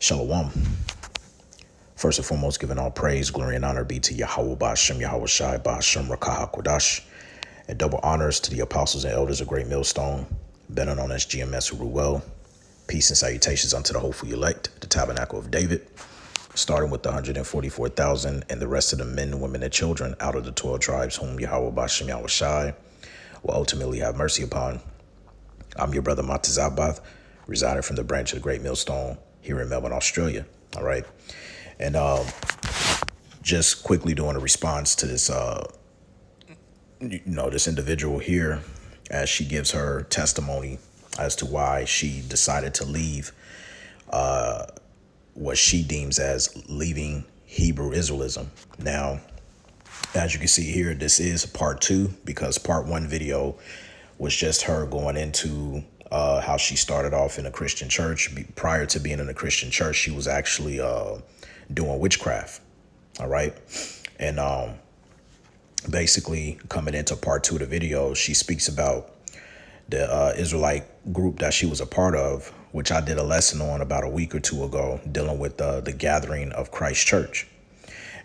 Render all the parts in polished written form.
Shalom. First and foremost, giving all praise, glory, and honor be to Yahweh Ba'Shem, Yahweh Shai, Ba'Shem, Rakah HaKodash, and double honors to the apostles and elders of Great Millstone, better known as GMS who rule well. Peace and salutations unto the hopeful elect, the tabernacle of David, starting with the 144,000 and the rest of the men, women, and children out of the 12 tribes whom Yahweh Ba'Shem, Yahweh Shai will ultimately have mercy upon. I'm your brother Matazabath, residing from the branch of the Great Millstone here in Melbourne, Australia. All right. And just quickly doing a response to this, this individual here, as she gives her testimony as to why she decided to leave what she deems as leaving Hebrew Israelism. Now, as you can see here, this is part 2 because part 1 video was just her going into how she started off in a Christian church. Prior to being in a Christian church, she was actually doing witchcraft. All right. And basically coming into part 2 of the video, she speaks about the Israelite group that she was a part of, which I did a lesson on about a week or two ago, dealing with the gathering of Christ Church.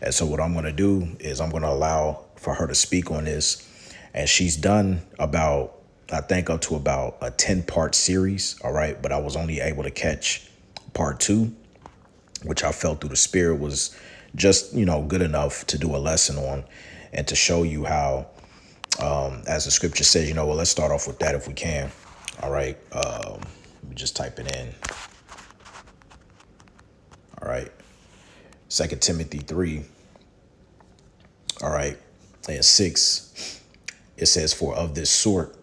And so what I'm going to do is I'm going to allow for her to speak on this. And she's done about, I think, up to about a 10-part series. All right. But I was only able to catch part 2, which I felt through the spirit was just, good enough to do a lesson on and to show you how, as the scripture says, let's start off with that if we can. All right. Let me just type it in. All right. 2 Timothy 3. All right. And 6, it says, for of this sort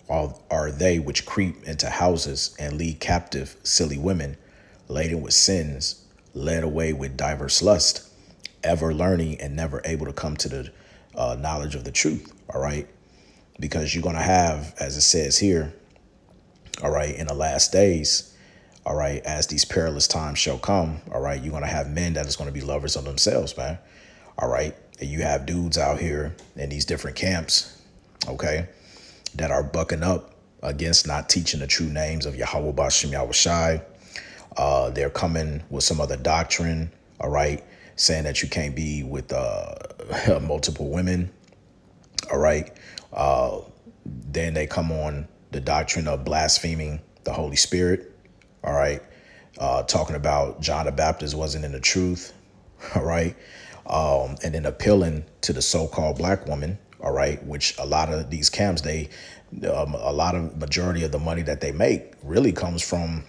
are they which creep into houses and lead captive silly women, laden with sins, led away with diverse lust, ever learning and never able to come to the knowledge of the truth. All right. Because you're going to have, as it says here, all right, in the last days, all right, as these perilous times shall come, all right, you're going to have men that is going to be lovers of themselves, man. All right. And you have dudes out here in these different camps, OK, that are bucking up against not teaching the true names of Yahweh Ba'Shem, Yahweh Shai. They're coming with some other doctrine, all right, saying that you can't be with multiple women, all right. Then they come on the doctrine of blaspheming the Holy Spirit, all right, talking about John the Baptist wasn't in the truth, all right, and then appealing to the so-called black woman, all right, which a lot of these camps, majority of the money that they make really comes from,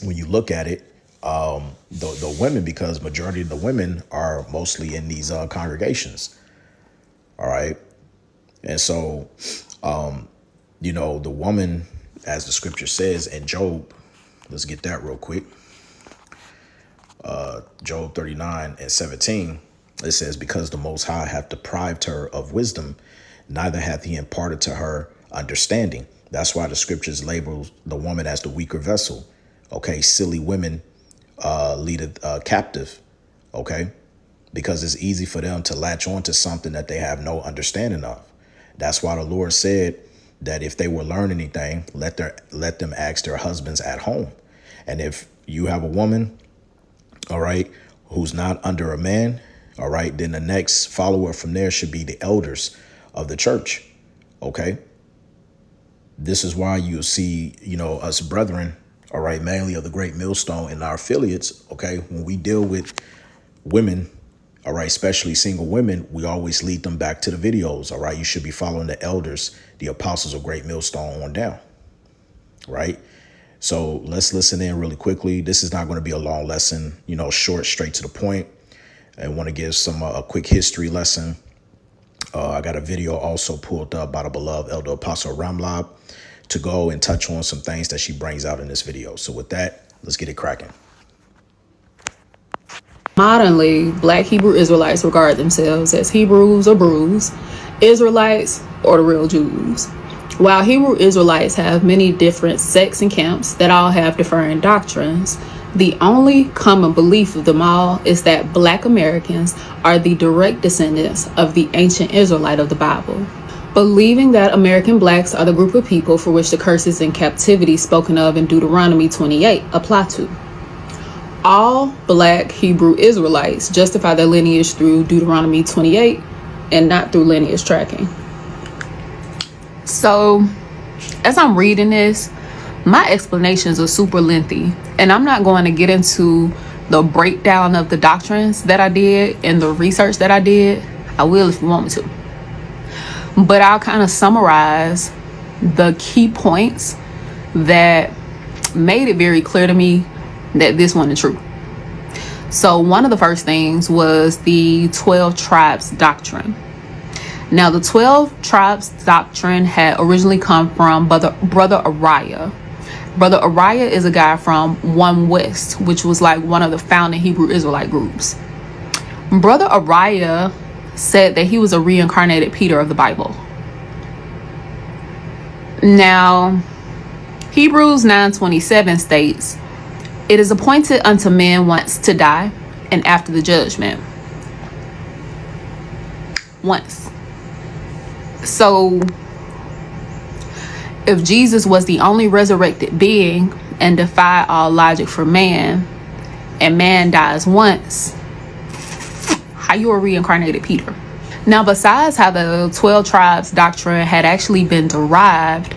when you look at it, the women, because majority of the women are mostly in these congregations. All right. And so, the woman, as the scripture says in Job, let's get that real quick. Job 39:17, it says, because the Most High hath deprived her of wisdom, neither hath he imparted to her understanding. That's why the scriptures label the woman as the weaker vessel. OK, silly women leadeth captive. OK, because it's easy for them to latch on to something that they have no understanding of. That's why the Lord said that if they will learn anything, let them ask their husbands at home. And if you have a woman, all right, who's not under a man, all right, then the next follower from there should be the elders of the church. OK, this is why you see, us brethren, all right, mainly of the Great Millstone and our affiliates. OK, when we deal with women, all right, especially single women, we always lead them back to the videos. All right. You should be following the elders, the apostles of Great Millstone on down. Right. So let's listen in really quickly. This is not going to be a long lesson, short, straight to the point. I want to give a quick history lesson. I got a video also pulled up by the beloved Elder Apostle Ramlab to go and touch on some things that she brings out in this video. So with that, let's get it cracking. Modernly, Black Hebrew Israelites regard themselves as Hebrews or Brews, Israelites or the real Jews. While Hebrew Israelites have many different sects and camps that all have differing doctrines, the only common belief of them all is that Black Americans are the direct descendants of the ancient Israelite of the Bible. Believing that American Blacks are the group of people for which the curses and captivity spoken of in Deuteronomy 28 apply to. All black Hebrew Israelites justify their lineage through Deuteronomy 28 and not through lineage tracking. So, as I'm reading this, my explanations are super lengthy, and I'm not going to get into the breakdown of the doctrines that I did and the research that I did. I will if you want me to. But I'll kind of summarize the key points that made it very clear to me that this wasn't true. So one of the first things was the 12 tribes doctrine. Now, the 12 tribes doctrine had originally come from Brother Uriah. Brother Uriah is a guy from One West, which was like one of the founding Hebrew Israelite groups. Brother Uriah said that he was a reincarnated Peter of the Bible. Now, Hebrews 9:27 states, "It is appointed unto men once to die, and after the judgment." Once. So, if Jesus was the only resurrected being and defied all logic for man, and man dies once, how you a reincarnated Peter? Now, besides how the 12 tribes doctrine had actually been derived,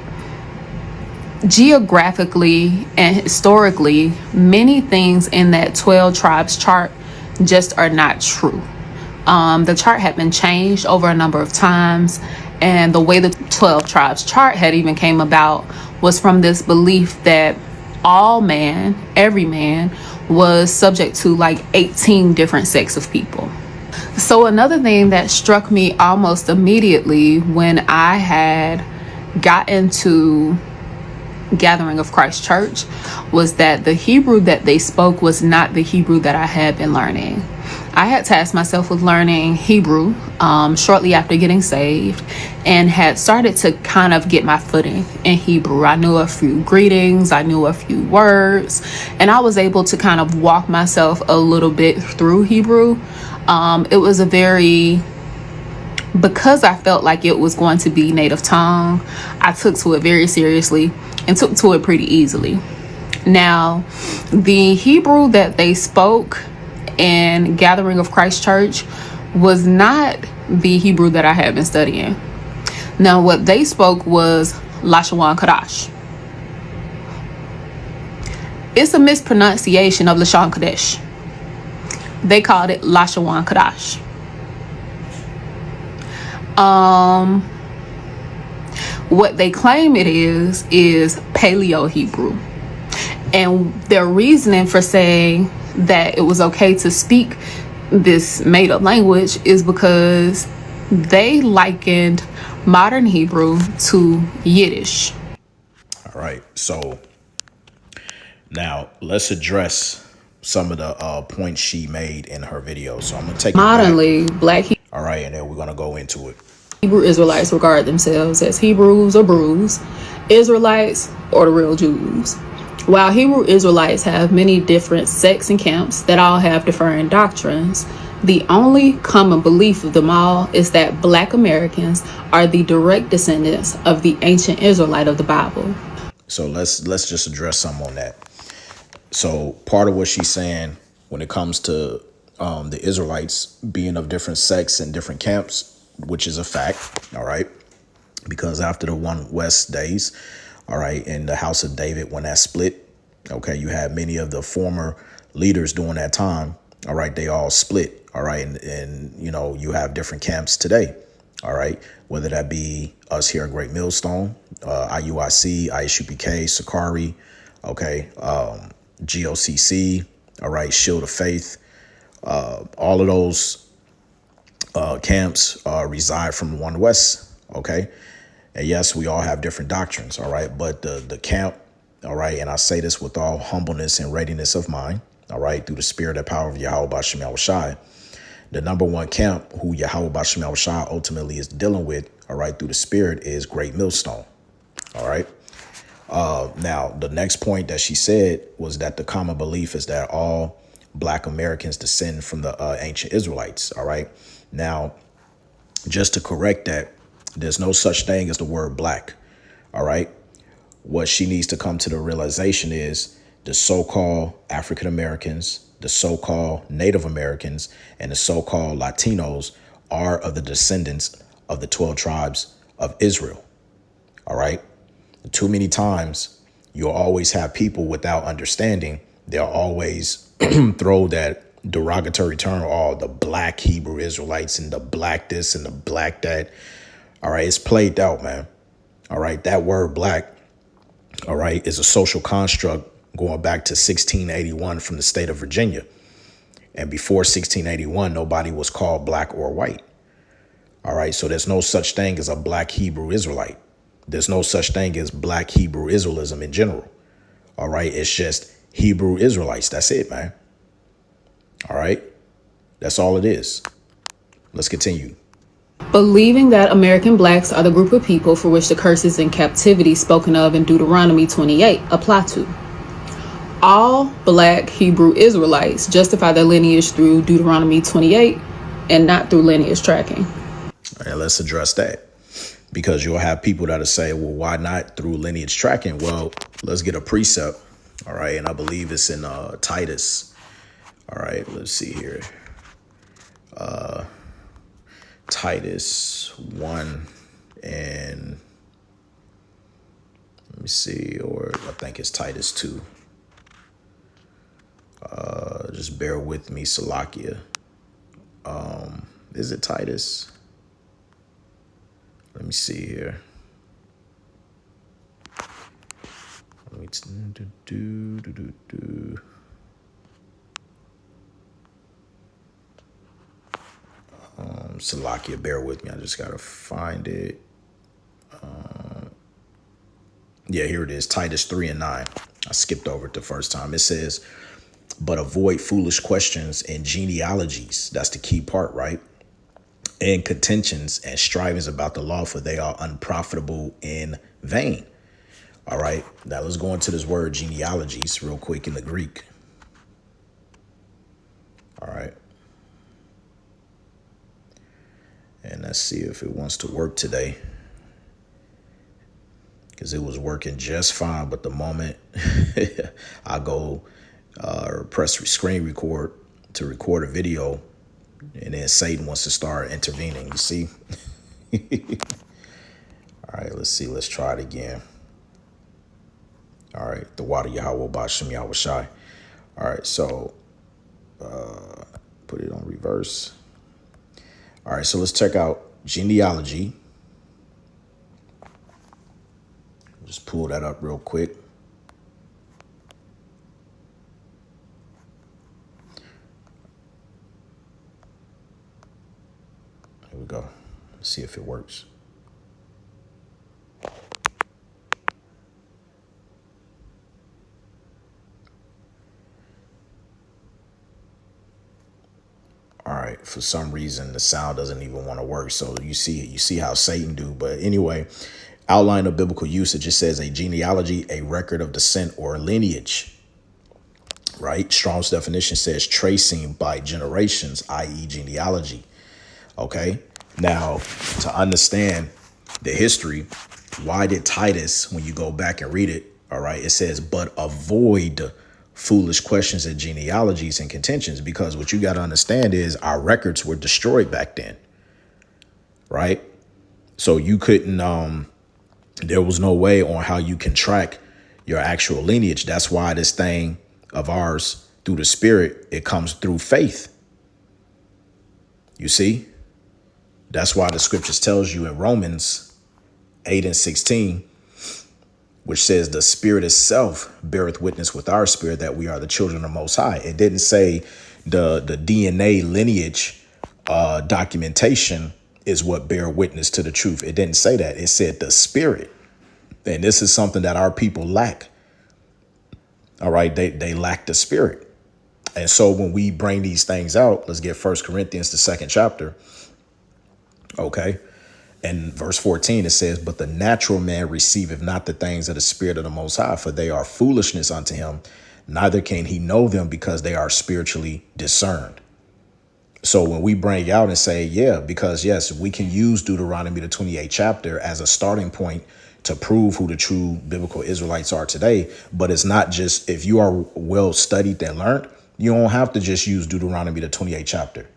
geographically and historically, many things in that 12 tribes chart just are not true. The chart had been changed over a number of times, and the way the 12 tribes chart had even came about was from this belief that all man, every man, was subject to like 18 different sects of people. So another thing that struck me almost immediately when I had got into Gathering of Christ Church was that the Hebrew that they spoke was not the Hebrew that I had been learning. I had tasked myself with learning Hebrew shortly after getting saved, and had started to kind of get my footing in Hebrew. I knew a few greetings, I knew a few words, and I was able to kind of walk myself a little bit through Hebrew. It was because I felt like it was going to be native tongue, I took to it very seriously and took to it pretty easily. Now, the Hebrew that they spoke in Gathering of Christ Church was not the Hebrew that I had been studying. Now, what they spoke was Lashawan Kadash. It's a mispronunciation of Lashon Kadesh. They called it Lashawan Kadash. What they claim it is Paleo Hebrew. And their reasoning for saying that it was okay to speak this made-up language is because they likened modern Hebrew to Yiddish. All right, so now let's address some of the points she made in her video. So I'm gonna take Modernly, black all right, and then we're gonna go into it. Hebrew Israelites regard themselves as Hebrews or Brews, Israelites or the real Jews. While Hebrew Israelites have many different sects and camps that all have differing doctrines, the only common belief of them all is that Black Americans are the direct descendants of the ancient Israelite of the Bible. So let's just address some on that. So part of what she's saying when it comes to the Israelites being of different sects and different camps, which is a fact, all right, because after the One West days, all right, in the house of David, when that split, okay, you had many of the former leaders during that time, all right, they all split, all right, and you know, you have different camps today, all right, whether that be us here at Great Millstone, IUIC, ISUPK, Sakari, okay, GOCC, all right, Shield of Faith, all of those camps reside from One West, okay? And yes, we all have different doctrines, all right? But the camp, all right, and I say this with all humbleness and readiness of mind, all right, through the spirit and power of Yahweh Bashem Yahushai, the number one camp who Yahweh Bashem Yahushai ultimately is dealing with, all right, through the spirit is Great Millstone, all right? Now, the next point that she said was that the common belief is that all Black Americans descend from the ancient Israelites, all right? Now, just to correct that, there's no such thing as the word black, all right? What she needs to come to the realization is the so-called African Americans, the so-called Native Americans, and the so-called Latinos are of the descendants of the 12 tribes of Israel. All right. Too many times you'll always have people without understanding. They'll always throw that derogatory term, all the black Hebrew Israelites and the black this and the black that. All right. It's played out, man. All right. That word black, all right, is a social construct going back to 1681 from the state of Virginia. And before 1681, nobody was called black or white. All right. So there's no such thing as a black Hebrew Israelite. There's no such thing as black Hebrew Israelism in general. All right. It's just Hebrew Israelites. That's it, man. All right. That's all it is. Let's continue. Believing that American blacks are the group of people for which the curses and captivity spoken of in Deuteronomy 28 apply to. All black Hebrew Israelites justify their lineage through Deuteronomy 28 and not through lineage tracking. All right, let's address that. Because you'll have people that'll say, well, why not through lineage tracking? Well, let's get a precept. All right. And I believe it's in Titus. All right. Let's see here. Titus 1 and let me see, or I think it's Titus 2. Just bear with me, Salakia. Is it Titus? Let me see here. Let me Salakia, bear with me. I just gotta find it. Yeah, here it is. Titus 3 and 9. I skipped over it the first time. It says, but avoid foolish questions and genealogies. That's the key part, right? And contentions and strivings about the law, for they are unprofitable and vain. All right. Now let's go into this word genealogies real quick in the Greek. All right. And let's see if it wants to work today. Because it was working just fine. But the moment I go press screen record to record a video, and then Satan wants to start intervening. You see? All right, let's see. Let's try it again. All right. The water Yahweh Bashem Yahweh Shai. All right. So put it on reverse. All right. So let's check out genealogy. Just pull that up real quick. Here we go. Let's see if it works. All right. For some reason, the sound doesn't even want to work. So you see how Satan do. But anyway, outline of biblical usage. It says a genealogy, a record of descent or lineage. Right. Strong's definition says tracing by generations, i.e. genealogy. OK, now to understand the history, why did Titus, when you go back and read it, all right, it says, but avoid foolish questions and genealogies and contentions, because what you got to understand is our records were destroyed back then. Right. So you couldn't there was no way on how you can track your actual lineage. That's why this thing of ours through the spirit, it comes through faith. You see? That's why the scriptures tells you in Romans 8 and 16, which says the spirit itself beareth witness with our spirit that we are the children of the Most High. It didn't say the DNA lineage documentation is what bear witness to the truth. It didn't say that. It said the spirit. And this is something that our people lack. All right. They lack the spirit. And so when we bring these things out, let's get 1 Corinthians, the 2nd chapter. OK. And verse 14, it says, but the natural man receiveth not the things of the spirit of the Most High, for they are foolishness unto him. Neither can he know them, because they are spiritually discerned. So when we bring out and say, yeah, because, yes, we can use Deuteronomy, the 28th chapter, as a starting point to prove who the true biblical Israelites are today. But it's not just, if you are well studied and learned, you don't have to just use Deuteronomy, the 28th chapter.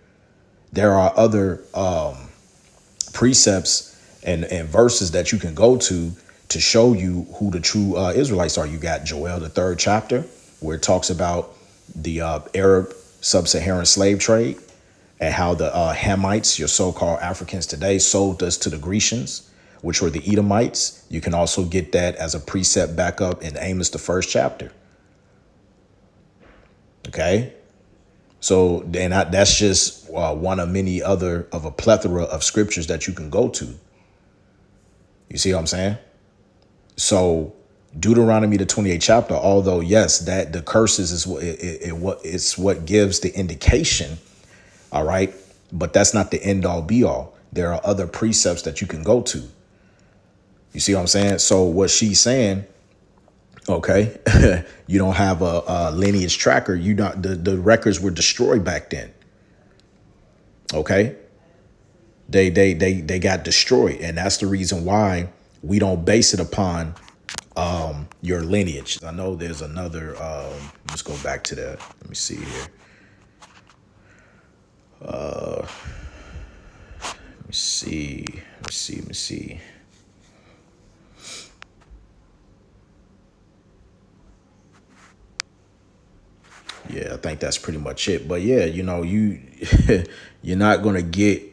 There are other precepts and verses that you can go to show you who the true Israelites are. You got Joel, the 3rd chapter, where it talks about the Arab sub-Saharan slave trade and how the Hamites, your so-called Africans today, sold us to the Grecians, which were the Edomites. You can also get that as a precept back up in Amos, the 1st chapter. Okay. So then that's just one of many other of a plethora of scriptures that you can go to. You see what I'm saying? So Deuteronomy, the 28th chapter, although, yes, that the curses is it's what gives the indication. All right. But that's not the end all be all. There are other precepts that you can go to. You see what I'm saying? So what she's saying, okay, you don't have a lineage tracker. You not the records were destroyed back then. Okay. They got destroyed. And that's the reason why we don't base it upon your lineage. I know there's another, let's go back to that. Let me see here. Let me see. Yeah, I think that's pretty much it. But yeah, you're not gonna get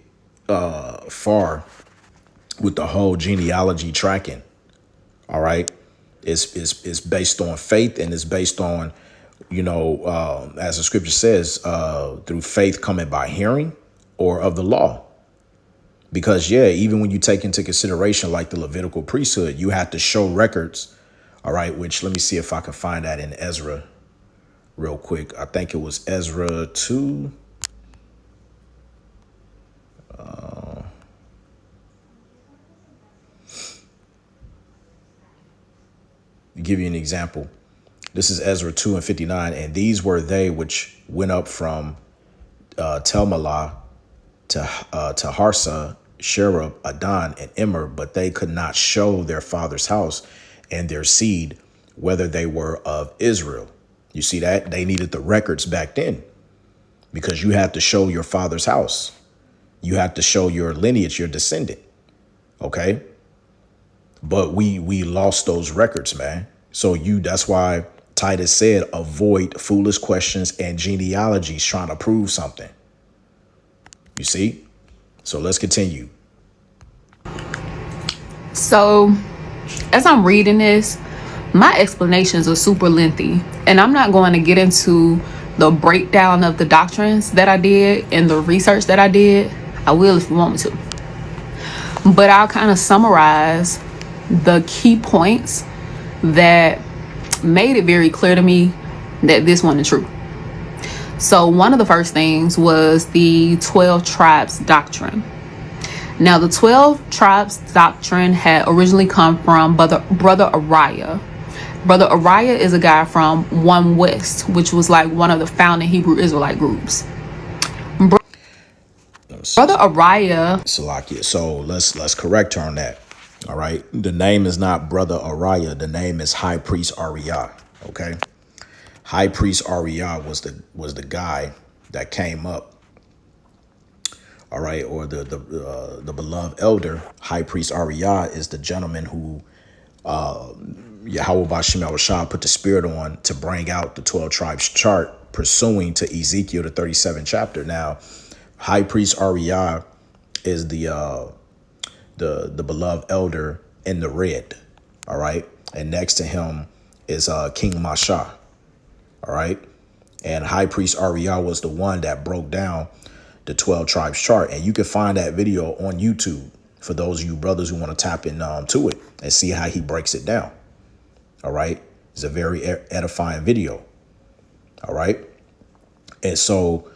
far with the whole genealogy tracking. All right. It's based on faith, and it's based on, as the scripture says, through faith coming by hearing or of the law. Because, yeah, even when you take into consideration like the Levitical priesthood, you have to show records. All right. Which, let me see if I can find that in Ezra real quick. I think it was Ezra 2. Give you an example. This is Ezra 2:59. And these were they which went up from Telmelah to Harsa, Sherub, Adon, and Immer, but they could not show their father's house and their seed, whether they were of Israel. You see that? They needed the records back then, because you have to show your father's house. You have to show your lineage, your descendant. Okay. But we lost those records, man. So that's why Titus said, avoid foolish questions and genealogies trying to prove something. You see? So let's continue. So as I'm reading this, my explanations are super lengthy, and I'm not going to get into the breakdown of the doctrines that I did and the research that I did. I will if you want me to. But I'll kind of summarize the key points that made it very clear to me that this wasn't true. So one of the first things was the 12 tribes doctrine. Now, the 12 tribes doctrine had originally come from Brother Uriah. Brother Uriah is a guy from One West, which was like one of the founding Hebrew Israelite groups. Brother Uriah. Salakia. So let's correct her on that. All right. The name is not Brother Uriah. The name is High Priest Uriah. Okay. High Priest Uriah was the guy that came up. All right. Or the beloved elder. High Priest Uriah is the gentleman who Yahweh Bashem Yahushua put the spirit on to bring out the 12 tribes chart, pursuing to Ezekiel, the 37th chapter. Now, High Priest Uriah is the beloved elder in the red. All right. And next to him is King Masha. All right. And High Priest Uriah was the one that broke down the 12 tribes chart. And you can find that video on YouTube for those of you brothers who want to tap in to it and see how he breaks it down. All right. It's a very edifying video. All right. And so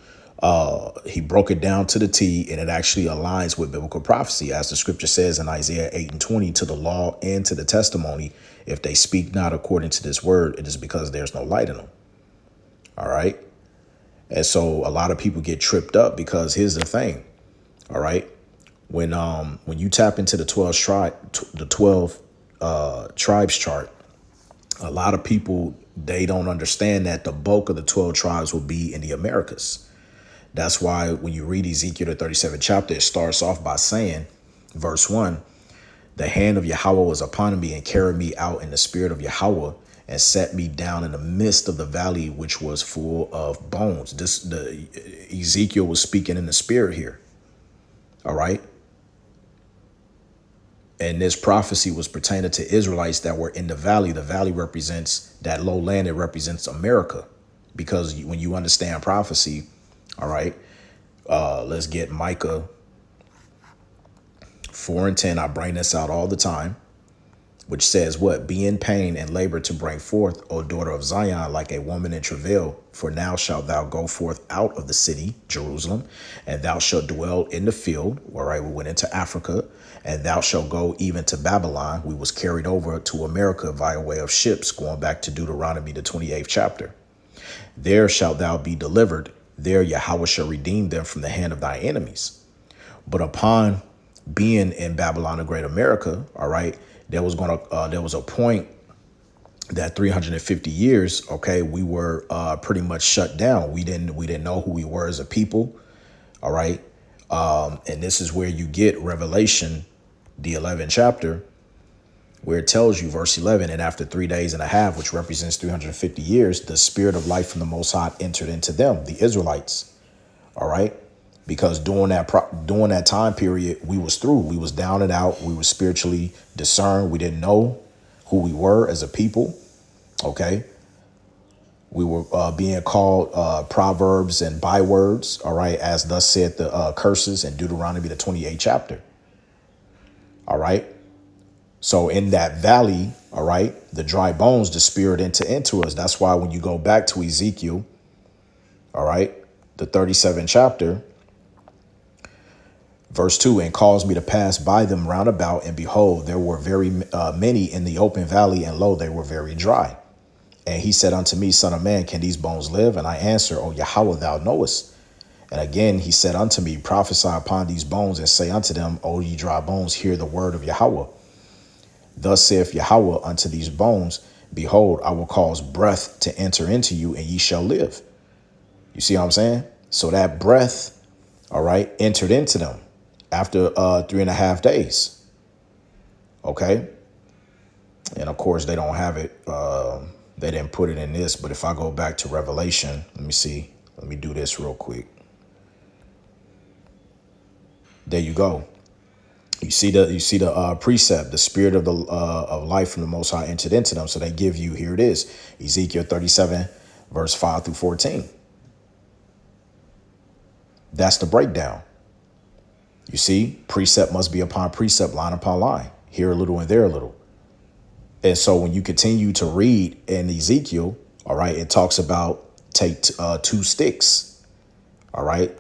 he broke it down to the T, and it actually aligns with biblical prophecy, as the scripture says in Isaiah 8:20, to the law and to the testimony. If they speak not according to this word, it is because there's no light in them. All right. And so a lot of people get tripped up, because here's the thing. All right. When you tap into the 12 tribes chart, a lot of people, they don't understand that the bulk of the 12 tribes will be in the Americas. That's why when you read Ezekiel, the 37th chapter, it starts off by saying, verse 1, the hand of Yahweh was upon me and carried me out in the spirit of Yahweh and set me down in the midst of the valley, which was full of bones. The Ezekiel was speaking in the spirit here. All right. And this prophecy was pertaining to Israelites that were in the valley. The valley represents that low land. It represents America, because when you understand prophecy, all right, let's get Micah 4:10. I bring this out all the time, which says what? Be in pain and labor to bring forth, O daughter of Zion, like a woman in travail. For now shalt thou go forth out of the city, Jerusalem, and thou shalt dwell in the field. All right, we went into Africa. And thou shalt go even to Babylon. We was carried over to America via way of ships, going back to Deuteronomy, the 28th chapter. There shalt thou be delivered. There Yahweh shall redeem them from the hand of thy enemies. But upon being in Babylon, the great America, all right, there was a point that 350 years, okay, we were pretty much shut down. We didn't know who we were as a people, all right. And this is where you get Revelation, the 11th chapter, where it tells you, verse 11, and after 3 days and a half, which represents 350 years, the spirit of life from the Most High entered into them, the Israelites. All right. Because during that time period, we was through. We was down and out. We were spiritually discerned. We didn't know who we were as a people. OK. We were being called proverbs and bywords. All right. As thus said the curses in Deuteronomy, the 28th chapter. All right. So in that valley, all right, the dry bones, the spirit entered into us. That's why when you go back to Ezekiel, all right, the 37th chapter, verse 2, and caused me to pass by them round about, and behold, there were very many in the open valley, and lo, they were very dry. And he said unto me, Son of man, can these bones live? And I answer, O Yahweh, thou knowest. And again he said unto me, prophesy upon these bones, and say unto them, O ye dry bones, hear the word of Yahweh. Thus saith Yahweh unto these bones, behold, I will cause breath to enter into you, and ye shall live. You see what I'm saying? So that breath, all right, entered into them after 3.5 days. Okay. And of course, they don't have it. They didn't put it in this. But if I go back to Revelation, let me see. Let me do this real quick. There you go. You see the precept, the spirit of the of life from the Most High entered into them. So they give you, here it is, Ezekiel 37, verse 5 through 14. That's the breakdown. You see, precept must be upon precept, line upon line, here a little and there a little. And so when you continue to read in Ezekiel, all right, it talks about take 2 sticks, all right.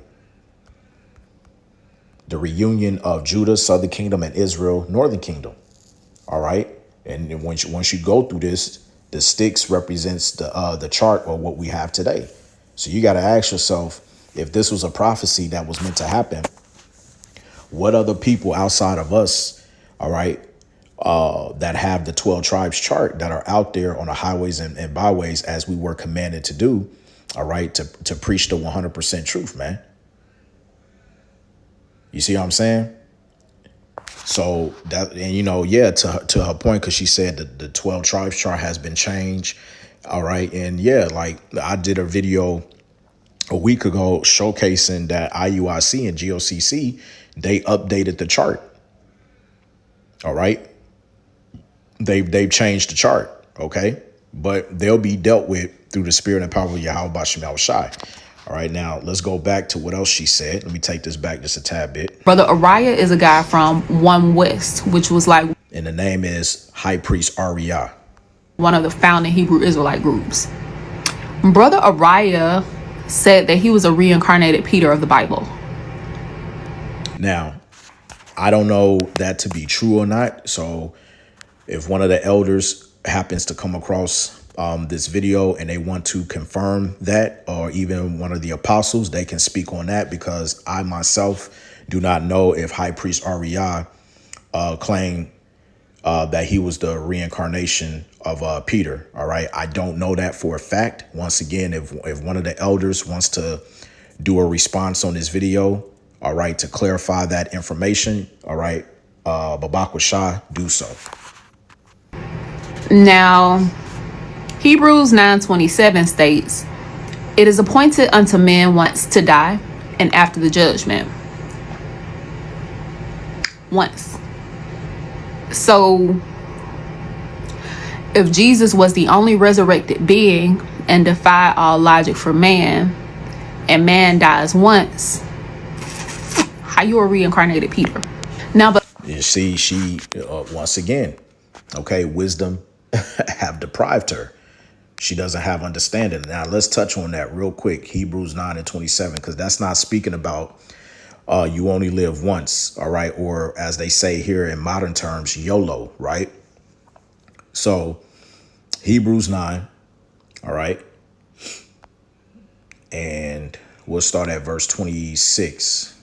The reunion of Judah, southern kingdom, and Israel, northern kingdom. All right. And then once you go through this, the sticks represents the chart of what we have today. So you got to ask yourself, if this was a prophecy that was meant to happen, what other people outside of us, all right, that have the 12 tribes chart that are out there on the highways and byways, as we were commanded to do, all right, to preach the 100% truth, man. You see what I'm saying? So that, and yeah, to her point, because she said that the 12 tribes chart has been changed. All right. And yeah, like I did a video a week ago showcasing that IUIC and GOCC, they updated the chart. All right. They've changed the chart. OK, but they'll be dealt with through the spirit and power of Yahweh Bashim Shai. All right, now let's go back to what else she said. Let me take this back just a tad bit. Brother Ariah is a guy from One West, which was like, and the name is High Priest Ariah, one of the founding Hebrew Israelite groups. Brother Ariah said that he was a reincarnated Peter of the Bible. Now, I don't know that to be true or not. So if one of the elders happens to come across this video and they want to confirm that, or even one of the apostles, they can speak on that, because I myself do not know if High Priest Ariah claimed that he was the reincarnation of Peter. All right. I don't know that for a fact. Once again, if one of the elders wants to do a response on this video, all right, to clarify that information, all right, Babak Shah, do so. Now, Hebrews 9:27 states, "It is appointed unto man once to die, and after the judgment." Once. So, if Jesus was the only resurrected being and defy all logic for man, and man dies once, how you a reincarnated Peter? Now, but You see, she once again, okay, wisdom have deprived her. She doesn't have understanding. Now let's touch on that real quick. Hebrews 9:27, because that's not speaking about you only live once, all right, or as they say here in modern terms, YOLO, right? So Hebrews 9, all right, and we'll start at verse 26.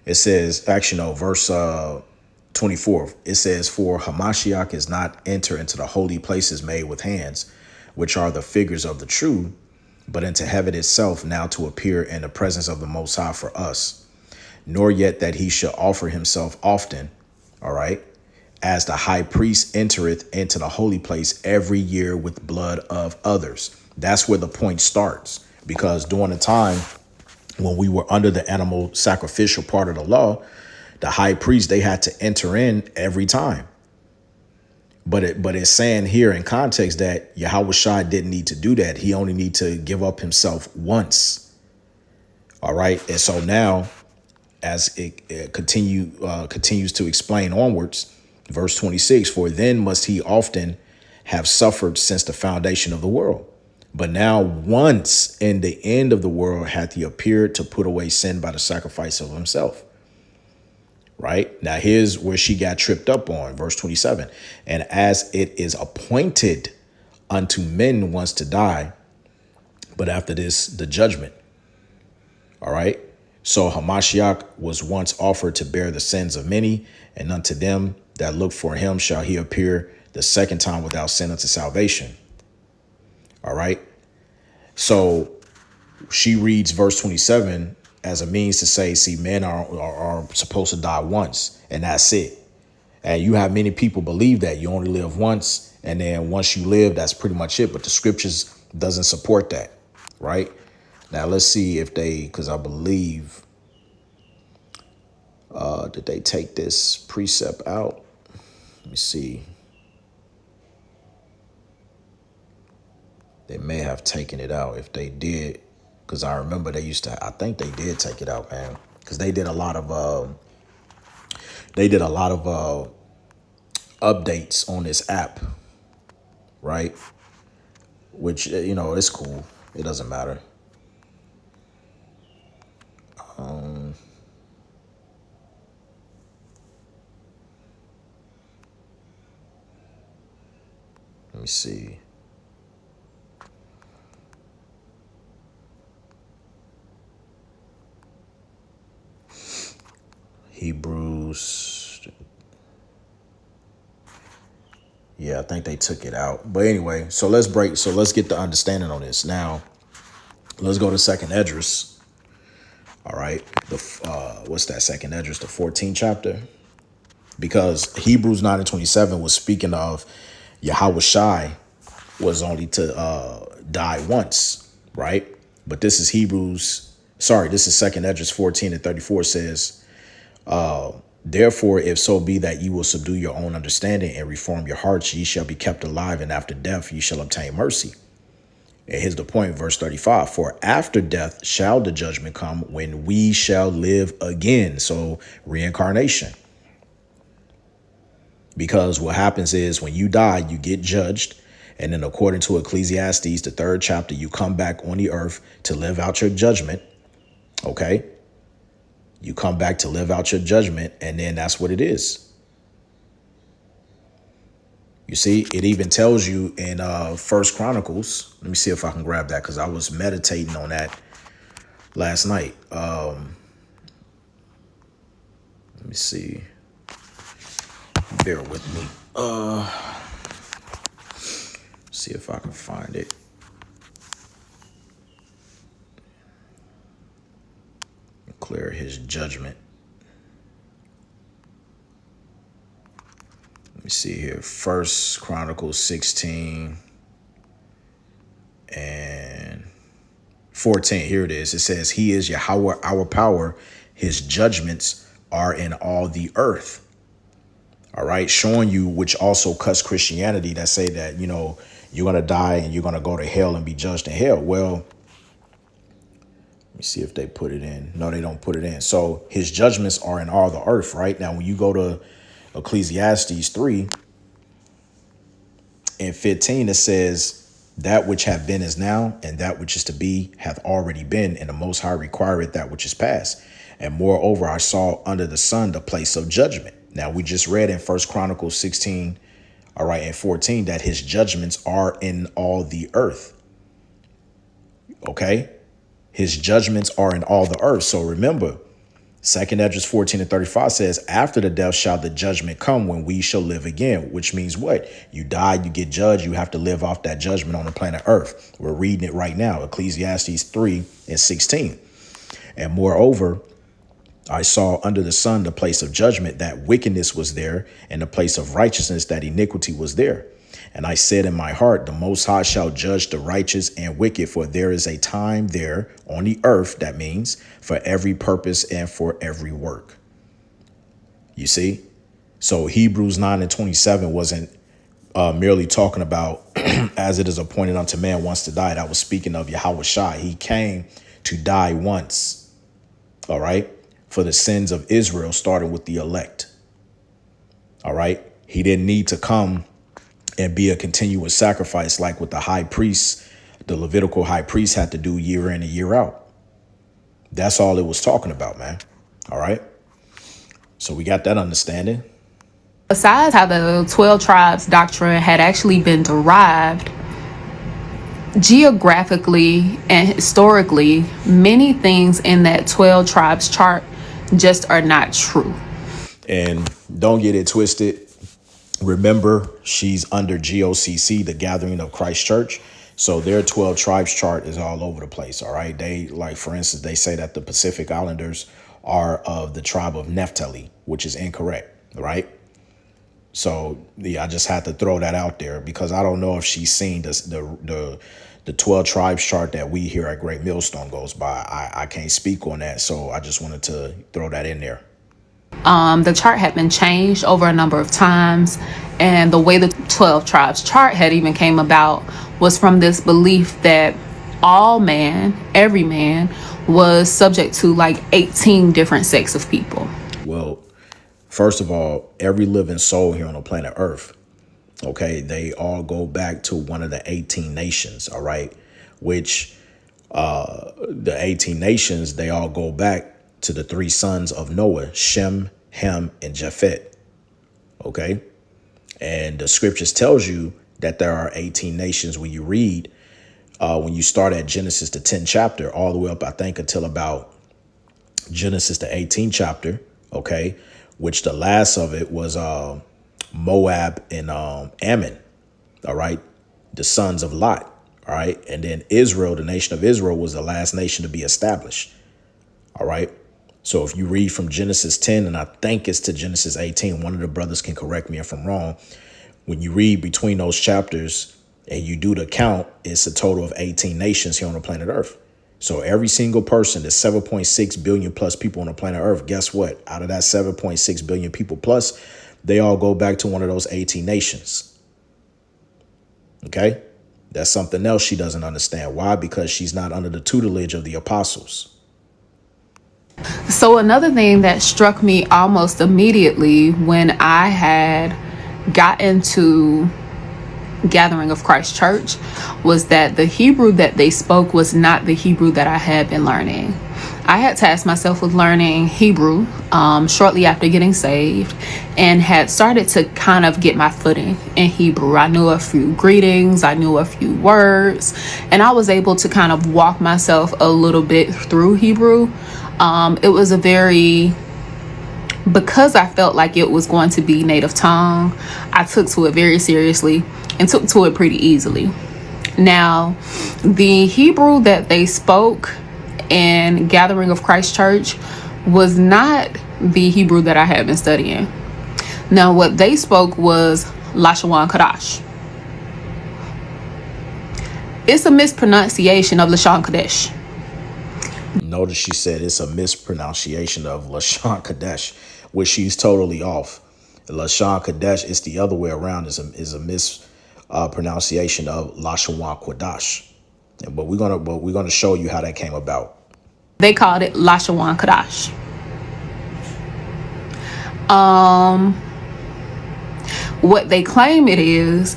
It says, actually, no, verse 24. It says, "For Hamashiach is not enter into the holy places made with hands, which are the figures of the true, but into heaven itself, now to appear in the presence of the Most High for us. Nor yet that he should offer himself often," all right, "as the high priest entereth into the holy place every year with blood of others." That's where the point starts, because during the time when we were under the animal sacrificial part of the law, the high priest, they had to enter in every time. But it's saying here in context that Yahweh Shai didn't need to do that. He only need to give up himself once. All right. And so now, as it continues to explain onwards, verse 26, "For then must he often have suffered since the foundation of the world. But now once in the end of the world hath he appeared to put away sin by the sacrifice of himself." Right? Now here's where she got tripped up on, verse 27. "And as it is appointed unto men once to die, but after this, the judgment." All right. So Hamashiach was once offered to bear the sins of many, and unto them that look for him shall he appear the second time without sin unto salvation. All right. So she reads verse 27 as a means to say, see, men are supposed to die once, and that's it. And you have many people believe that you only live once, and then once you live, that's pretty much it. But the scriptures doesn't support that, right? Now let's see if they, because I believe, did they take this precept out? Let me see. They may have taken it out. If they did, because I remember they used to, I think they did take it out, man. Because they did a lot of updates on this app, right? Which, you know, it's cool. It doesn't matter. Let me see. Hebrews. Yeah, I think they took it out. But anyway, so let's get the understanding on this. Now, let's go to Second Esdras. All right. What's that, Second Esdras, the 14th chapter? Because Hebrews 9:27 was speaking of Yahweh Shai was only to die once, right? But this is this is Second Esdras 14:34 says, "Therefore, if so be that ye will subdue your own understanding and reform your hearts, ye shall be kept alive, and after death ye shall obtain mercy." And here's the point, verse 35. "For after death shall the judgment come, when we shall live again." So reincarnation. Because what happens is when you die, you get judged. And then according to Ecclesiastes, the 3rd chapter, you come back on the earth to live out your judgment. Okay. You come back to live out your judgment. And then that's what it is. You see, it even tells you in First Chronicles. Let me see if I can grab that, because I was meditating on that last night. Let me see. Bear with me. See if I can find it. Clear his judgment. Let me see here. First Chronicles 16 and 14. Here it is. It says, He is Yahweh, our power. His judgments are in all the earth. All right. Showing you, which also cuts Christianity that say that, you're going to die and you're going to go to hell and be judged in hell. Well, let me see if they put it in. No, they don't put it in. So his judgments are in all the earth. Right now, when you go to Ecclesiastes 3 and 15, it says, that which have been is now, and that which is to be hath already been, and the Most High requireth that which is past. And moreover, I saw under the sun the place of judgment. Now, we just read in First Chronicles 16, all right, and 14, that his judgments are in all the earth. Okay? His judgments are in all the earth. So remember, 2nd Esdras 14 and 35 says, after the death shall the judgment come when we shall live again, which means what? You die, you get judged, you have to live off that judgment on the planet Earth. We're reading it right now, Ecclesiastes 3 and 16. And moreover, I saw under the sun the place of judgment, that wickedness was there, and the place of righteousness, that iniquity was there. And I said in my heart, the Most High shall judge the righteous and wicked, for there is a time there on the earth, that means for every purpose and for every work. You see? So Hebrews 9 and 27 wasn't merely talking about as it is appointed unto man once to die. That was speaking of Yahweh Shai. He came to die once, all right, for the sins of Israel, starting with the elect. All right. He didn't need to come and be a continuous sacrifice like what the high priest, the Levitical high priest, had to do year in and year out. That's all it was talking about, man. All right. So we got that understanding. Besides how the 12 tribes doctrine had actually been derived, geographically and historically, many things in that 12 tribes chart just are not true. And don't get it twisted. Remember, she's under GOCC, the Gathering of Christ Church. So their 12 tribes chart is all over the place. All right. They, like, for instance, they say that the Pacific Islanders are of the tribe of Naphtali, which is incorrect. Right. So yeah, I just had to throw that out there because I don't know if she's seen this, the 12 tribes chart that we here at Great Millstone goes by. I can't speak on that. So I just wanted to throw that in there. The chart had been changed over a number of times, and the way the 12 tribes chart had even came about was from this belief that all man, every man, was subject to like 18 different sects of people. Well, first of all, every living soul here on the planet Earth, okay, they all go back to one of the 18 nations, all right, which the 18 nations, they all go back to the three sons of Noah, Shem, Ham, and Japheth. Okay. And the scriptures tells you that there are 18 nations when you read, when you start at Genesis, the 10th chapter, all the way up, I think, until about Genesis, the 18th chapter. Okay. Which the last of it was Moab and Ammon. All right. The sons of Lot. All right. And then Israel, the nation of Israel, was the last nation to be established. All right. So if you read from Genesis 10, and I think it's to Genesis 18, one of the brothers can correct me if I'm wrong. When you read between those chapters and you do the count, it's a total of 18 nations here on the planet Earth. So every single person, there's 7.6 billion plus people on the planet Earth. Guess what? Out of that 7.6 billion people plus, they all go back to one of those 18 nations. Okay. That's something else she doesn't understand. Why? Because she's not under the tutelage of the apostles. So another thing that struck me almost immediately when I had got into Gathering of Christ Church was that the Hebrew that they spoke was not the Hebrew that I had been learning. I had tasked myself with learning Hebrew shortly after getting saved and had started to kind of get my footing in Hebrew. I knew a few greetings, I knew a few words, and I was able to kind of walk myself a little bit through Hebrew. It was a very Because I felt like it was going to be native tongue, I took to it very seriously and took to it pretty easily. Now, the Hebrew that they spoke in Gathering of Christ Church was not the Hebrew that I had been studying. Now, what they spoke was Lashawan Kadash. It's a mispronunciation of Lashon Kadesh. Notice she said it's a mispronunciation of Lashon Kadesh, which she's totally off. Lashon Kadesh is the other way around. Is a mispronunciation of Lashawan Kodash. But we're gonna show you how that came about. They called it Lashawan Kadash. What they claim it is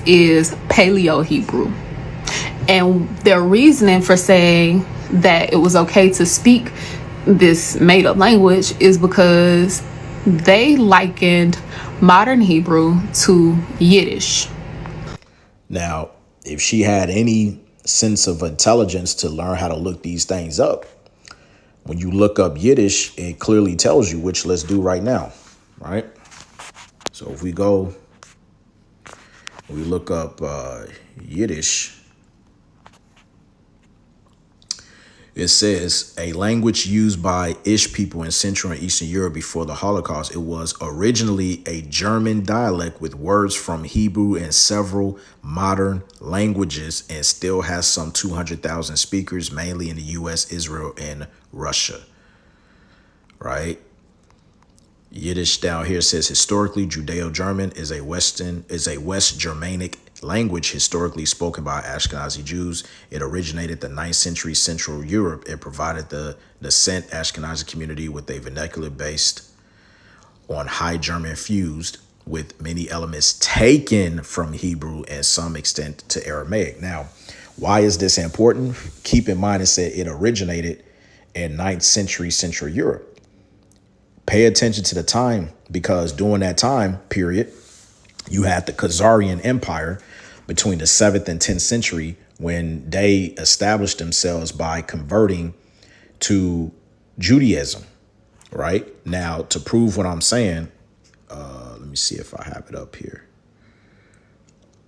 Paleo Hebrew. And their reasoning for saying that it was okay to speak this made up language is because they likened modern Hebrew to Yiddish. Now, if she had any sense of intelligence to learn how to look these things up, when you look up Yiddish, it clearly tells you, which let's do right now, right? So if we look up Yiddish, it says a language used by Ish people in Central and Eastern Europe before the Holocaust. It was originally a German dialect with words from Hebrew and several modern languages, and still has some 200,000 speakers, mainly in the U.S., Israel, and Russia. Right? Yiddish down here says historically Judeo-German is a West Germanic language historically spoken by Ashkenazi Jews. It originated the 9th century Central Europe. It provided the nascent Ashkenazi community with a vernacular based on High German fused with many elements taken from Hebrew and some extent to Aramaic. Now, why is this important? Keep in mind it said it originated in 9th century Central Europe. Pay attention to the time, because during that time period, you had the Khazarian Empire between the 7th and 10th century, when they established themselves by converting to Judaism. Right? Now, to prove what I'm saying, let me see if I have it up here.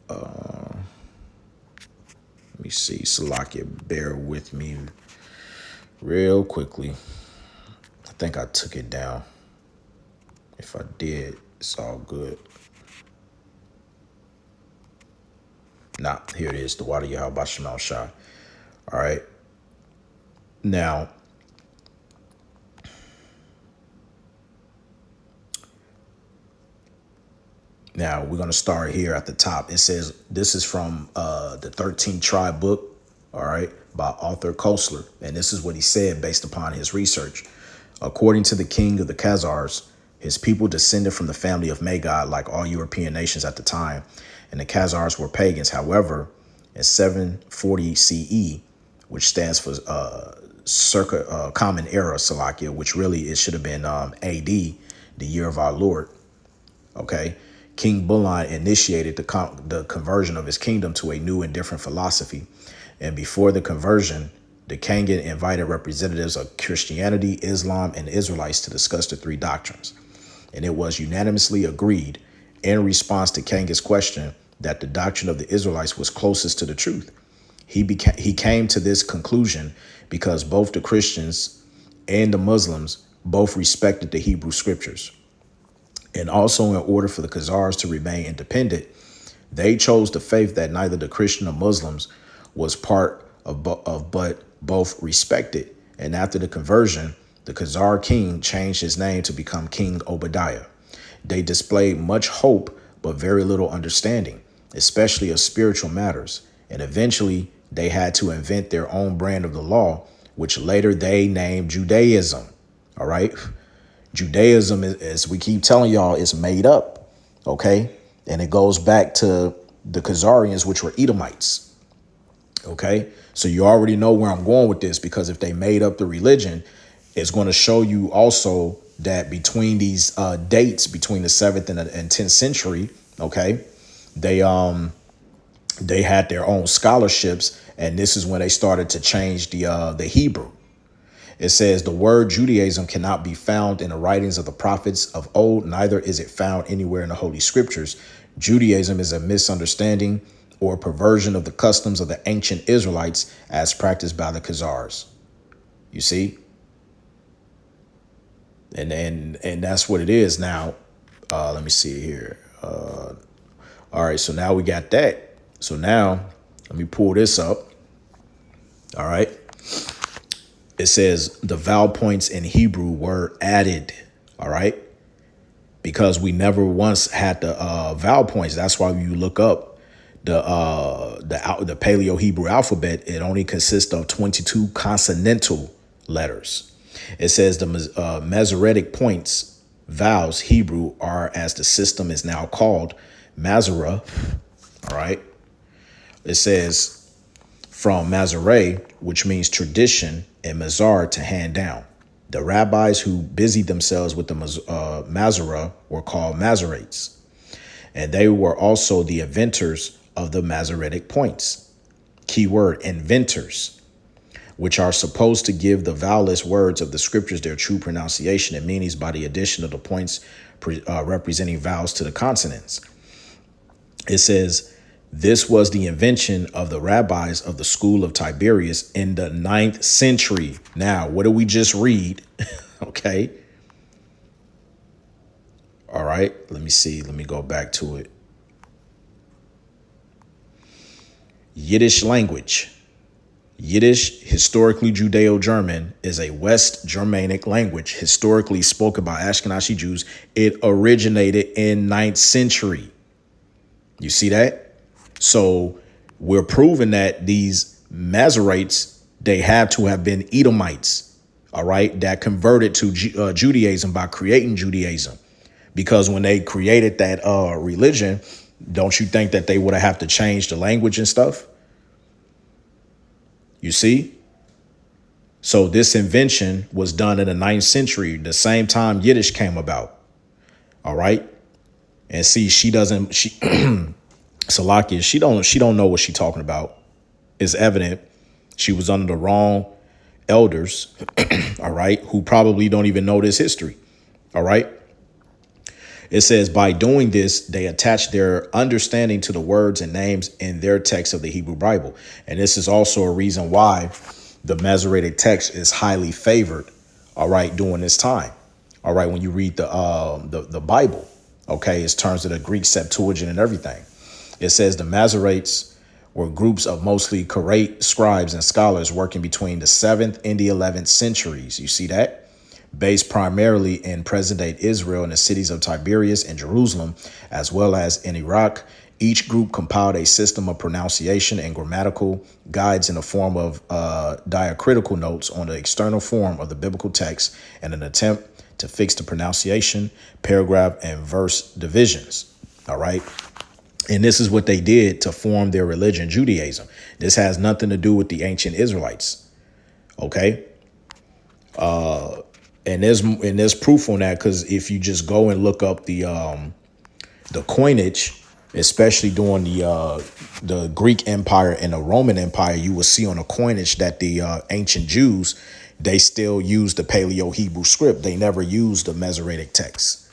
Let me see. Salakia, bear with me real quickly. I think I took it down. If I did, it's all good. Nah, here it is. The water Yahweh Bashamal Shah. All right. Now, we're going to start here at the top. It says, this is from the 13th Tribe book, all right, by Arthur Koestler. And this is what he said based upon his research. According to the king of the Khazars, his people descended from the family of Magog, like all European nations at the time, and the Khazars were pagans. However, in 740 CE, which stands for circa Common Era, Salakia, which really it should have been AD, the year of our Lord. Okay, King Bulan initiated the conversion of his kingdom to a new and different philosophy, and before the conversion, the Kangin invited representatives of Christianity, Islam, and Israelites to discuss the three doctrines. And it was unanimously agreed in response to Kangin's question that the doctrine of the Israelites was closest to the truth. He came to this conclusion because both the Christians and the Muslims both respected the Hebrew scriptures. And also, in order for the Khazars to remain independent, they chose the faith that neither the Christian or Muslims was part of, but both respected. And after the conversion, the Khazar king changed his name to become King Obadiah. They displayed much hope, but very little understanding, especially of spiritual matters. And eventually, they had to invent their own brand of the law, which later they named Judaism. All right. Judaism, as we keep telling y'all, is made up. OK, and it goes back to the Khazarians, which were Edomites. OK, so you already know where I'm going with this, because if they made up the religion, it's going to show you also that between these dates, between the 7th and 10th century, OK, they had their own scholarships. And this is when they started to change the Hebrew. It says the word Judaism cannot be found in the writings of the prophets of old, neither is it found anywhere in the Holy Scriptures. Judaism is a misunderstanding or perversion of the customs of the ancient Israelites as practiced by the Khazars. You see? And that's what it is now. Let me see here. All right, so now we got that. So now let me pull this up. All right. It says the vowel points in Hebrew were added. All right. Because we never once had the vowel points. That's why when you look up the Paleo Hebrew alphabet, it only consists of 22 consonantal letters. It says the Masoretic points, vowels, Hebrew, are, as the system is now called, Mazara. All right. It says from Mazare, which means tradition, and Mazar, to hand down. The rabbis who busied themselves with the Mazara were called Masoretes, and they were also the inventors of the Masoretic points. Keyword, inventors, which are supposed to give the vowelless words of the scriptures their true pronunciation and meanings by the addition of the points representing vowels to the consonants. It says, this was the invention of the rabbis of the school of Tiberias in the 9th century. Now, what did we just read? Okay. All right. Let me see. Let me go back to it. Yiddish language. Yiddish, historically Judeo-German, is a West Germanic language historically spoken by Ashkenazi Jews. It originated in 9th century. You see that? So we're proving that these Masoretes, they have to have been Edomites, all right, that converted to Judaism by creating Judaism. Because when they created that religion, don't you think that they would have to change the language and stuff? You see? So this invention was done in the 9th century, the same time Yiddish came about. All right. And see, Salakia, she don't know what she's talking about. It's evident she was under the wrong elders, all right, who probably don't even know this history. All right. It says by doing this, they attach their understanding to the words and names in their text of the Hebrew Bible. And this is also a reason why the Masoretic text is highly favored. All right. During this time. All right. When you read the Bible, OK, in terms of the Greek Septuagint and everything. It says the Masoretes were groups of mostly Quraysh scribes and scholars working between the 7th and the 11th centuries. You see that? Based primarily in present-day Israel and the cities of Tiberias and Jerusalem, as well as in Iraq. Each group compiled a system of pronunciation and grammatical guides in the form of diacritical notes on the external form of the biblical text in an attempt to fix the pronunciation, paragraph, and verse divisions. All right. And this is what they did to form their religion, Judaism. This has nothing to do with the ancient Israelites. OK. And there's proof on that, because if you just go and look up the coinage, especially during the Greek Empire and the Roman Empire, you will see on the coinage that the ancient Jews, they still use the Paleo Hebrew script. They never used the Masoretic text.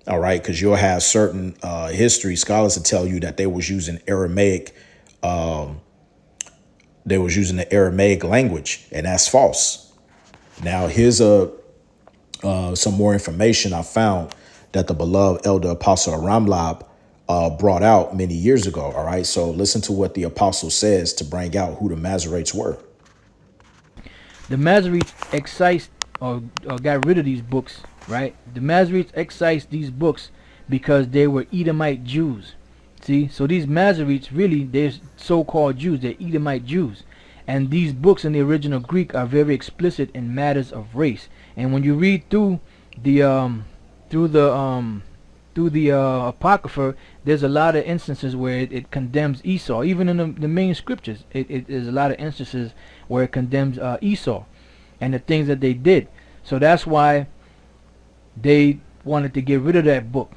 All right, because you'll have certain history scholars to tell you that they was using Aramaic. They was using the Aramaic language, and that's false. Now, here's some more information I found that the beloved elder apostle Ramlab brought out many years ago. All right, so listen to what the apostle says to bring out who the Masoretes were. The Masoretes excised or got rid of these books, right? The Masoretes excised these books because they were Edomite Jews. See, so these Masoretes, really, they're so-called Jews. They're Edomite Jews. And these books in the original Greek are very explicit in matters of race. And when you read through the Apocrypha, there's a lot of instances where it condemns Esau. Even in the main scriptures, it is a lot of instances where it condemns Esau and the things that they did. So that's why they wanted to get rid of that book.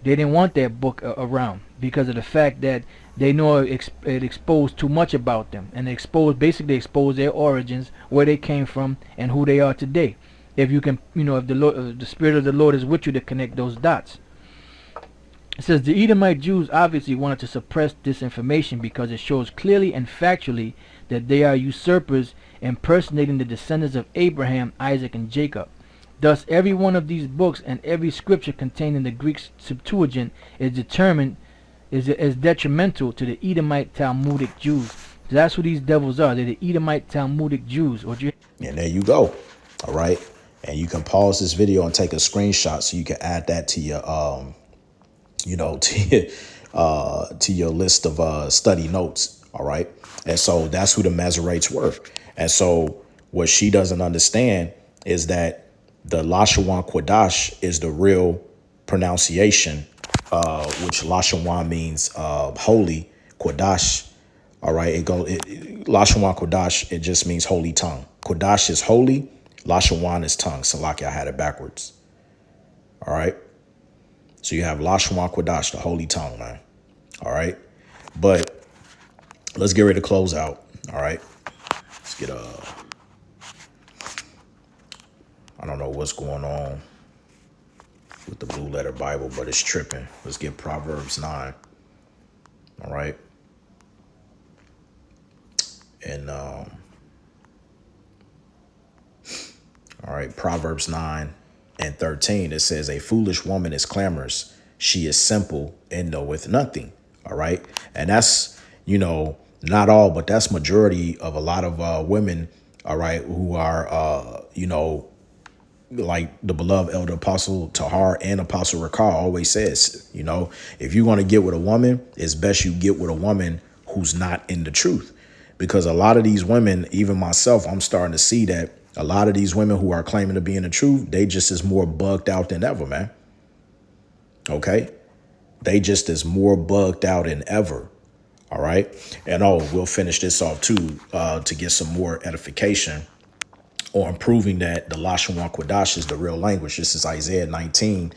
They didn't want that book around because of the fact that They know it exposed too much about them, and basically exposed their origins, where they came from, and who they are today. If you can, if the Lord, the Spirit of the Lord is with you to connect those dots. It says the Edomite Jews obviously wanted to suppress this information because it shows clearly and factually that they are usurpers impersonating the descendants of Abraham, Isaac, and Jacob. Thus, every one of these books and every scripture contained in the Greek Septuagint is detrimental to the Edomite Talmudic Jews. So that's who these devils are. They're the Edomite Talmudic Jews. And there you go. All right. And you can pause this video and take a screenshot so you can add that to your to your list of study notes. All right. And so that's who the Masoretes were. And so what she doesn't understand is that the Lashawan Quadash is the real pronunciation, which Lashawan means holy. Quadash, all right, Lashawan Quadash, it just means holy tongue. Quadash is holy, Lashawan is tongue. Salaki, I had it backwards. All right. So you have Lashawan Quadash, the holy tongue, man. All right. But let's get ready to close out. All right. Let's get I don't know what's going on with the Blue Letter Bible, but it's tripping. Let's get Proverbs 9. All right. And all right, Proverbs 9 and 13, it says, a foolish woman is clamorous. She is simple and knoweth nothing. All right. And that's, not all, but that's majority of a lot of women. All right. Who are, like the beloved elder apostle Tahar and apostle Rakar always says, if you're going to get with a woman, it's best you get with a woman who's not in the truth. Because a lot of these women, even myself, I'm starting to see that a lot of these women who are claiming to be in the truth, they just is more bugged out than ever, man. OK, they just is more bugged out than ever. All right. And we'll finish this off, too, to get some more edification on proving that the Lashawan Quadash is the real language. This is Isaiah 19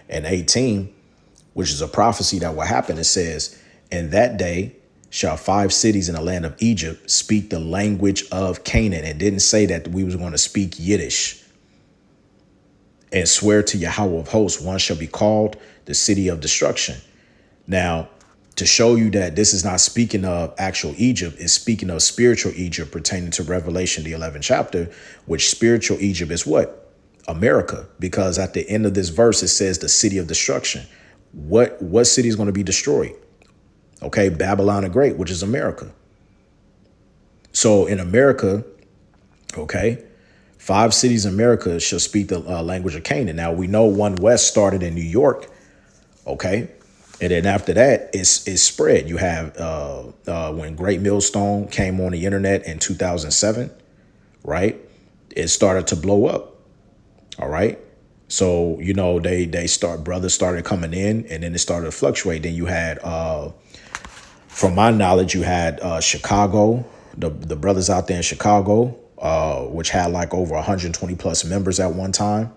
and 18, which is a prophecy that will happen. It says, in that day shall 5 cities in the land of Egypt speak the language of Canaan. It didn't say that we was going to speak Yiddish. And swear to Yahweh of hosts, one shall be called the city of destruction. Now, to show you that this is not speaking of actual Egypt, it's speaking of spiritual Egypt pertaining to Revelation, the 11th chapter, which spiritual Egypt is what? America. Because at the end of this verse, it says the city of destruction. What city is going to be destroyed? OK, Babylon the Great, which is America. So in America, OK, 5 cities in America shall speak the language of Canaan. Now, we know One West started in New York. OK. And then after that, it's spread. You have when Great Millstone came on the internet in 2007. Right. It started to blow up. All right. So, brothers started coming in and then it started to fluctuate. Then you had from my knowledge, you had Chicago, the brothers out there in Chicago, which had like over 120 plus members at one time.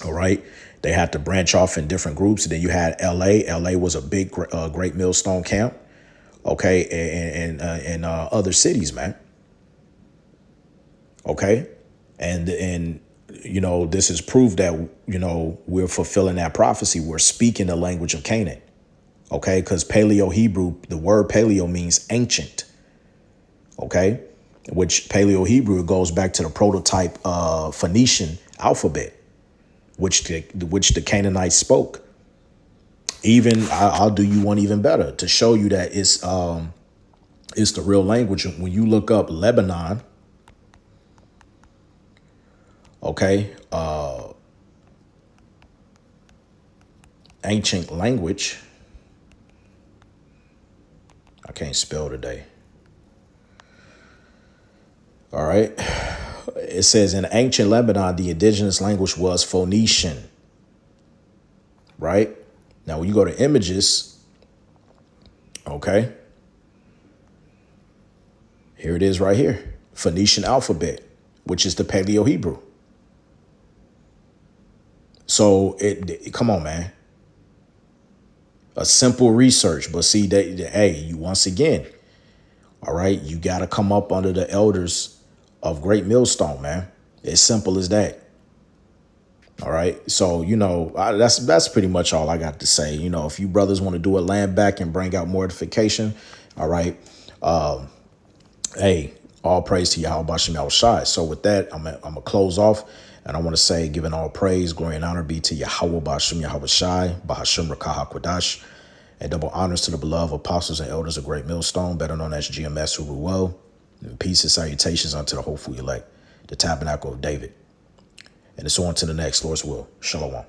All right. They had to branch off in different groups. And then you had L.A. L.A. was a big Great Millstone camp. OK. And other cities, man. OK. And this is proof that, we're fulfilling that prophecy. We're speaking the language of Canaan. OK, because Paleo Hebrew, the word paleo means ancient. OK, which Paleo Hebrew goes back to the prototype Phoenician alphabet, which the Canaanites spoke. Even I'll do you one even better to show you that it's the real language. When you look up Lebanon, OK, ancient language. I can't spell today. All right. It says in ancient Lebanon, the indigenous language was Phoenician. Right. Now, when you go to images. OK. Here it is right here. Phoenician alphabet, which is the Paleo Hebrew. So come on, man. A simple research. But see, hey, you once again, all right, you got to come up under the elders of Great Millstone, man. As simple as that. All right. So, that's pretty much all I got to say. If you brothers want to do a land back and bring out more edification, all right. Hey, all praise to Yahweh Bashem Yahushai. So with that, I'm gonna close off, and I want to say, giving all praise, glory, and honor be to Yahweh Bashem Yahushai, Bahashem Rakah HaKodash, and double honors to the beloved apostles and elders of Great Millstone, better known as GMS Ruel, and peace and salutations unto the hopeful elect, the tabernacle of David. And it's on to the next, Lord's will. Shalom.